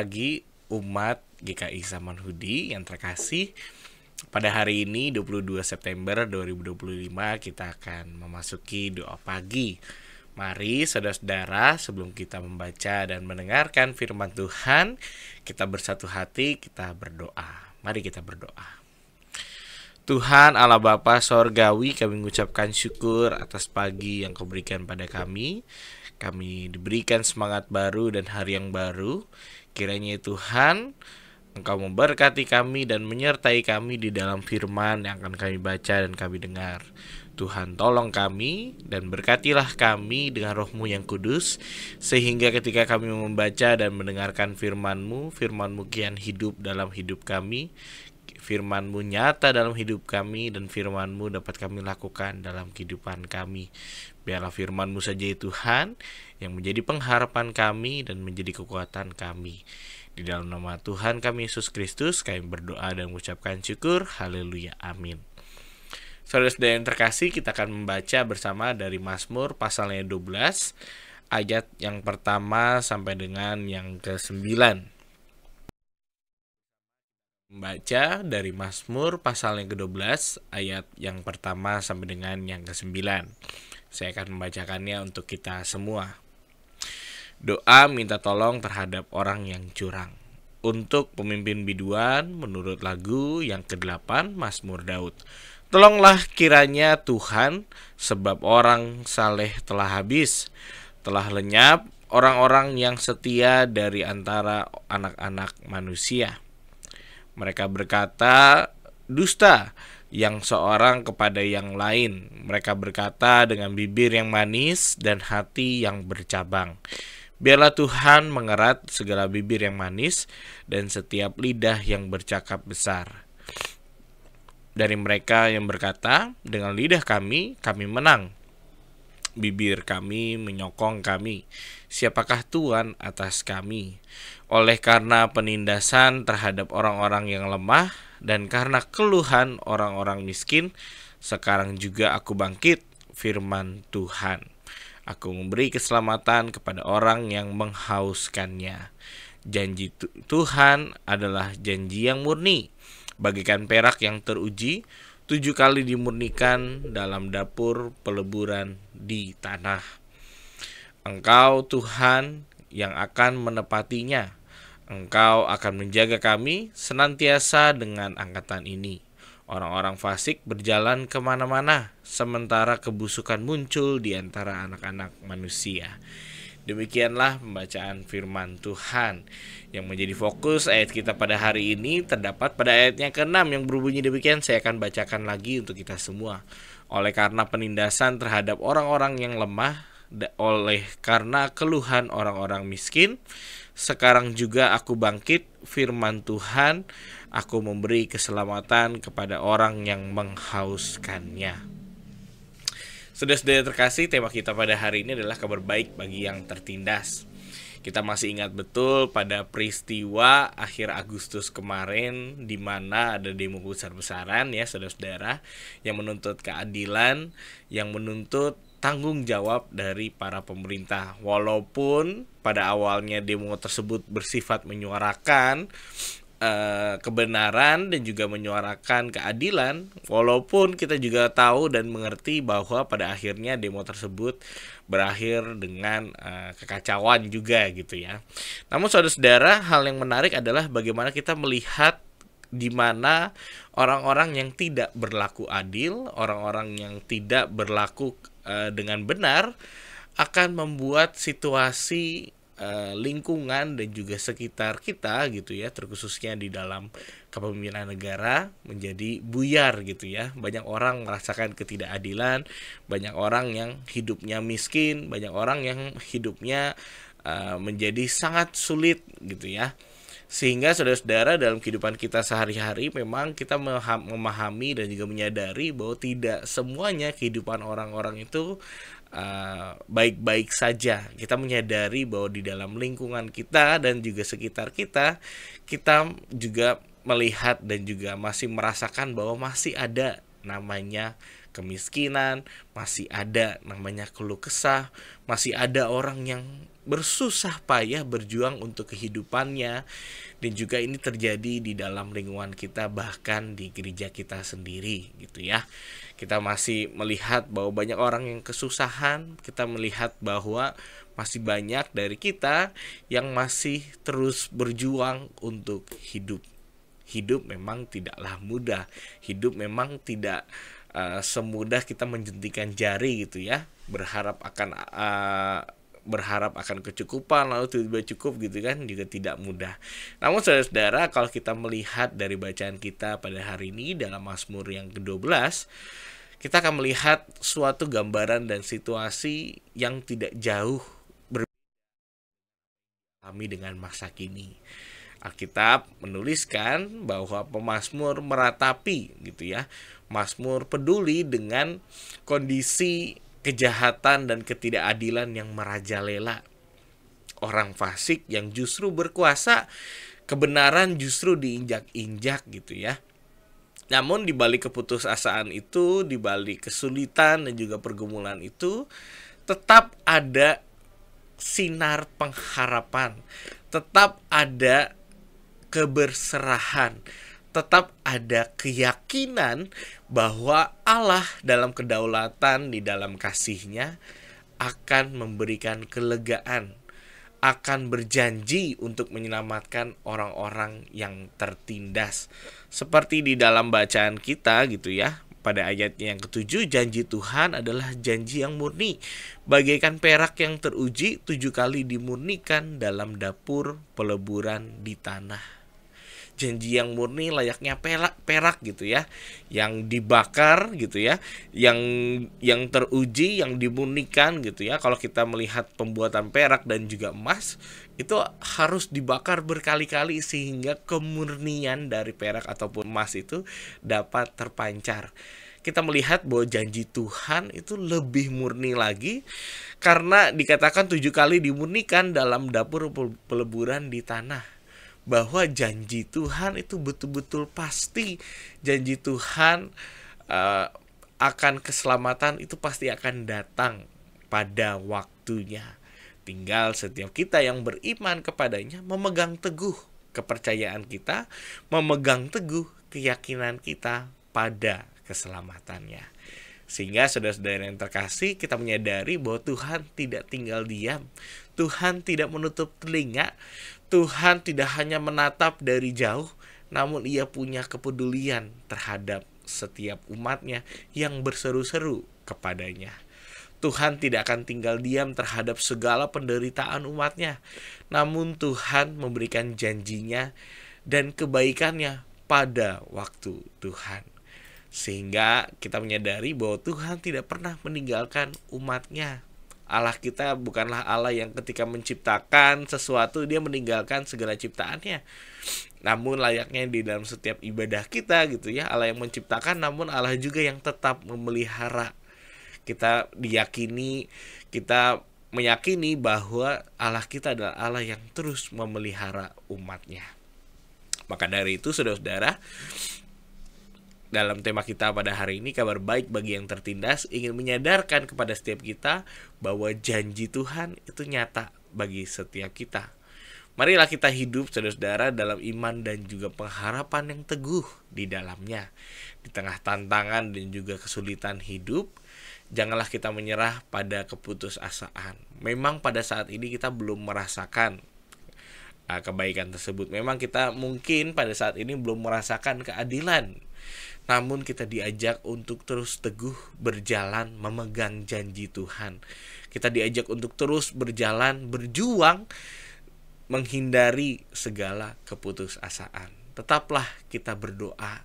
pagi umat GKI Samanhudi yang terkasih. Pada hari ini 22 September 2025 kita akan memasuki doa pagi. Mari saudara-saudara, sebelum kita membaca dan mendengarkan firman Tuhan, kita bersatu hati, kita berdoa. Mari kita berdoa. Tuhan Allah Bapa Sorgawi, kami mengucapkan syukur atas pagi yang Kau berikan pada kami. Kami diberikan semangat baru dan hari yang baru. Kiranya Tuhan, Engkau memberkati kami dan menyertai kami di dalam firman yang akan kami baca dan kami dengar. Tuhan tolong kami dan berkatilah kami dengan roh-Mu yang kudus, sehingga ketika kami membaca dan mendengarkan firman-Mu, firman-Mu kian hidup dalam hidup kami, firman-Mu nyata dalam hidup kami, dan firman-Mu dapat kami lakukan dalam kehidupan kami. Biarlah firman-Mu saja ya Tuhan yang menjadi pengharapan kami dan menjadi kekuatan kami. Di dalam nama Tuhan kami Yesus Kristus kami berdoa dan mengucapkan syukur. Haleluya, amin. Saudara-saudara yang terkasih, kita akan membaca bersama dari Mazmur pasalnya 12 ayat yang pertama sampai dengan yang ke-9. Membaca dari Mazmur pasal yang ke-12 ayat yang pertama sampai dengan yang ke-9. Saya akan membacakannya untuk kita semua. Doa minta tolong terhadap orang yang curang. Untuk pemimpin biduan menurut lagu yang ke-8 Mazmur Daud. Tolonglah kiranya Tuhan, sebab orang saleh telah habis. Telah lenyap orang-orang yang setia dari antara anak-anak manusia. Mereka berkata dusta yang seorang kepada yang lain. Mereka berkata dengan bibir yang manis dan hati yang bercabang. Biarlah Tuhan mengerat segala bibir yang manis dan setiap lidah yang bercakap besar. Dari mereka yang berkata, dengan lidah kami menang. Bibir kami menyokong kami. Siapakah Tuhan atas kami? Oleh karena penindasan terhadap orang-orang yang lemah dan karena keluhan orang-orang miskin, sekarang juga aku bangkit, firman Tuhan. Aku memberi keselamatan kepada orang yang menghauskannya. Janji Tuhan adalah janji yang murni, bagaikan perak yang teruji, 7 kali dimurnikan dalam dapur peleburan di tanah. Engkau Tuhan yang akan menepatinya. Engkau akan menjaga kami senantiasa dengan angkatan ini. Orang-orang fasik berjalan kemana-mana, sementara kebusukan muncul di antara anak-anak manusia. Demikianlah pembacaan firman Tuhan. Yang menjadi fokus ayat kita pada hari ini terdapat pada ayatnya ke-6 yang berbunyi demikian. Saya akan bacakan lagi untuk kita semua. Oleh karena penindasan terhadap orang-orang yang lemah, oleh karena keluhan orang-orang miskin, sekarang juga aku bangkit, firman Tuhan. Aku memberi keselamatan kepada orang yang menghauskannya. Saudara-saudara terkasih, tema kita pada hari ini adalah kabar baik bagi yang tertindas. Kita masih ingat betul pada peristiwa akhir Agustus kemarin, di mana ada demo besar-besaran ya saudara-saudara, yang menuntut keadilan, yang menuntut tanggung jawab dari para pemerintah. Walaupun pada awalnya demo tersebut bersifat menyuarakan kebenaran dan juga menyuarakan keadilan, walaupun kita juga tahu dan mengerti bahwa pada akhirnya demo tersebut berakhir dengan kekacauan juga gitu ya. Namun saudara-saudara, hal yang menarik adalah bagaimana kita melihat di mana orang-orang yang tidak berlaku adil, orang-orang yang tidak berlaku dengan benar akan membuat situasi lingkungan dan juga sekitar kita gitu ya, terkhususnya di dalam kepemimpinan negara menjadi buyar gitu ya. Banyak orang merasakan ketidakadilan, banyak orang yang hidupnya miskin, banyak orang yang hidupnya menjadi sangat sulit gitu ya. Sehingga saudara-saudara, dalam kehidupan kita sehari-hari memang kita memahami dan juga menyadari bahwa tidak semuanya kehidupan orang-orang itu baik-baik saja. Kita menyadari bahwa di dalam lingkungan kita dan juga sekitar kita, kita juga melihat dan juga masih merasakan bahwa masih ada namanya kemiskinan, masih ada namanya keluh kesah, masih ada orang yang bersusah payah berjuang untuk kehidupannya, dan juga ini terjadi di dalam lingkungan kita, bahkan di gereja kita sendiri gitu ya. Kita masih melihat bahwa banyak orang yang kesusahan, kita melihat bahwa masih banyak dari kita yang masih terus berjuang untuk hidup. Hidup memang tidaklah mudah. Hidup memang tidak semudah kita menjentikan jari gitu ya, berharap akan kecukupan lalu tiba-tiba cukup gitu kan, juga tidak mudah. Namun saudara-saudara, kalau kita melihat dari bacaan kita pada hari ini dalam Mazmur yang ke-12, kita akan melihat suatu gambaran dan situasi yang tidak jauh berbeda dengan masa kini. Alkitab menuliskan bahwa pemazmur meratapi gitu ya. Mazmur peduli dengan kondisi kejahatan dan ketidakadilan yang merajalela. Orang fasik yang justru berkuasa, kebenaran justru diinjak-injak gitu ya. Namun di balik keputusasaan itu, di balik kesulitan dan juga pergumulan itu, tetap ada sinar pengharapan, tetap ada keberserahan, tetap ada keyakinan bahwa Allah dalam kedaulatan, di dalam kasih-Nya akan memberikan kelegaan, akan berjanji untuk menyelamatkan orang-orang yang tertindas. Seperti di dalam bacaan kita gitu ya, pada ayatnya yang ke-7, janji Tuhan adalah janji yang murni, bagaikan perak yang teruji 7 kali dimurnikan dalam dapur peleburan di tanah. Janji yang murni layaknya perak gitu ya, yang dibakar gitu ya, yang teruji, yang dimurnikan gitu ya. Kalau kita melihat pembuatan perak dan juga emas, itu harus dibakar berkali-kali sehingga kemurnian dari perak ataupun emas itu dapat terpancar. Kita melihat bahwa janji Tuhan itu lebih murni lagi, karena dikatakan 7 kali dimurnikan dalam dapur peleburan di tanah. Bahwa janji Tuhan itu betul-betul pasti. Janji Tuhan akan keselamatan itu pasti akan datang pada waktunya. Tinggal setiap kita yang beriman kepadanya memegang teguh kepercayaan kita, memegang teguh keyakinan kita pada keselamatannya. Sehingga saudara-saudara yang terkasih, kita menyadari bahwa Tuhan tidak tinggal diam. Tuhan tidak menutup telinga. Tuhan tidak hanya menatap dari jauh, namun Ia punya kepedulian terhadap setiap umatnya yang berseru-seru kepadanya. Tuhan tidak akan tinggal diam terhadap segala penderitaan umatnya, namun Tuhan memberikan janjinya dan kebaikannya pada waktu Tuhan. Sehingga kita menyadari bahwa Tuhan tidak pernah meninggalkan umatnya. Allah kita bukanlah Allah yang ketika menciptakan sesuatu Dia meninggalkan segala ciptaannya. Namun layaknya di dalam setiap ibadah kita gitu ya, Allah yang menciptakan, namun Allah juga yang tetap memelihara. Kita meyakini bahwa Allah kita adalah Allah yang terus memelihara umatnya. Maka dari itu saudara-saudara, dalam tema kita pada hari ini, kabar baik bagi yang tertindas, ingin menyadarkan kepada setiap kita bahwa janji Tuhan itu nyata bagi setiap kita. Marilah kita hidup saudara-saudara dalam iman dan juga pengharapan yang teguh di dalamnya. Di tengah tantangan dan juga kesulitan hidup, janganlah kita menyerah pada keputusasaan. Memang pada saat ini kita belum merasakan kebaikan tersebut. Memang kita mungkin pada saat ini belum merasakan keadilan. Namun kita diajak untuk terus teguh berjalan memegang janji Tuhan. Kita diajak untuk terus berjalan, berjuang, menghindari segala keputusasaan. Tetaplah kita berdoa,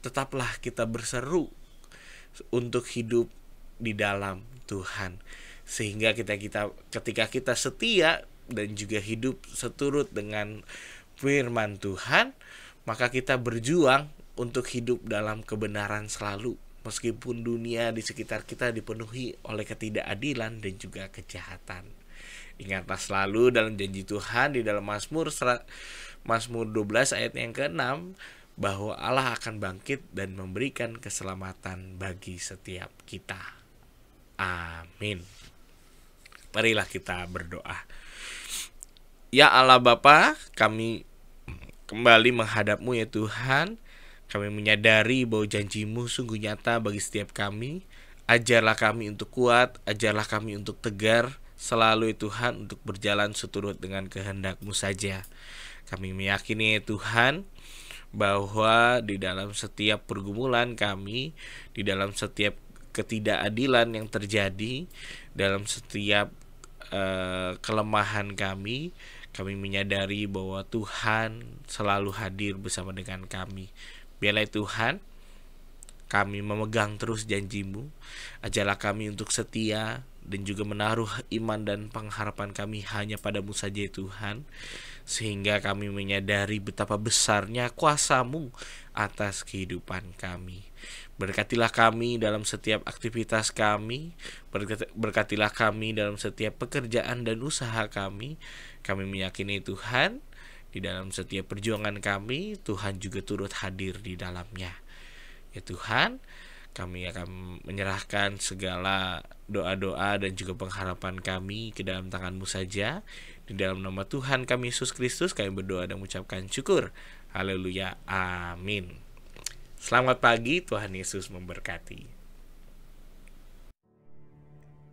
tetaplah kita berseru untuk hidup di dalam Tuhan. Sehingga ketika kita setia dan juga hidup seturut dengan firman Tuhan, maka kita berjuang untuk hidup dalam kebenaran selalu, meskipun dunia di sekitar kita dipenuhi oleh ketidakadilan dan juga kejahatan. Ingatlah selalu dalam janji Tuhan di dalam Mazmur 12 ayat yang ke-6, bahwa Allah akan bangkit dan memberikan keselamatan bagi setiap kita. Amin. Marilah kita berdoa. Ya Allah Bapa, kami kembali menghadap-Mu ya Tuhan. Kami menyadari bahwa janji-Mu sungguh nyata bagi setiap kami. Ajarlah kami untuk kuat, ajarlah kami untuk tegar, selalu ya Tuhan untuk berjalan seturut dengan kehendak-Mu saja. Kami meyakini ya Tuhan bahwa di dalam setiap pergumulan kami, di dalam setiap ketidakadilan yang terjadi, dalam setiap kelemahan kami menyadari bahwa Tuhan selalu hadir bersama dengan kami. Biarlah Tuhan kami memegang terus janji-Mu. Ajarlah kami untuk setia dan juga menaruh iman dan pengharapan kami hanya pada-Mu saja Tuhan, sehingga kami menyadari betapa besarnya kuasa-Mu atas kehidupan kami. Berkatilah kami dalam setiap aktivitas kami, berkatilah kami dalam setiap pekerjaan dan usaha kami. Kami meyakini Tuhan, di dalam setiap perjuangan kami, Tuhan juga turut hadir di dalamnya. Ya Tuhan, kami akan menyerahkan segala doa-doa dan juga pengharapan kami ke dalam tangan-Mu saja. Di dalam nama Tuhan kami Yesus Kristus kami berdoa dan mengucapkan syukur. Haleluya, amin. Selamat pagi, Tuhan Yesus memberkati.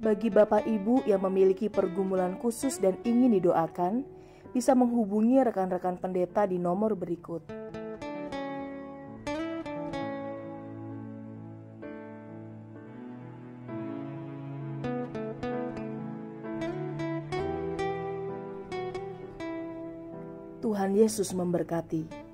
Bagi Bapak Ibu yang memiliki pergumulan khusus dan ingin didoakan, bisa menghubungi rekan-rekan pendeta di nomor berikut. Tuhan Yesus memberkati.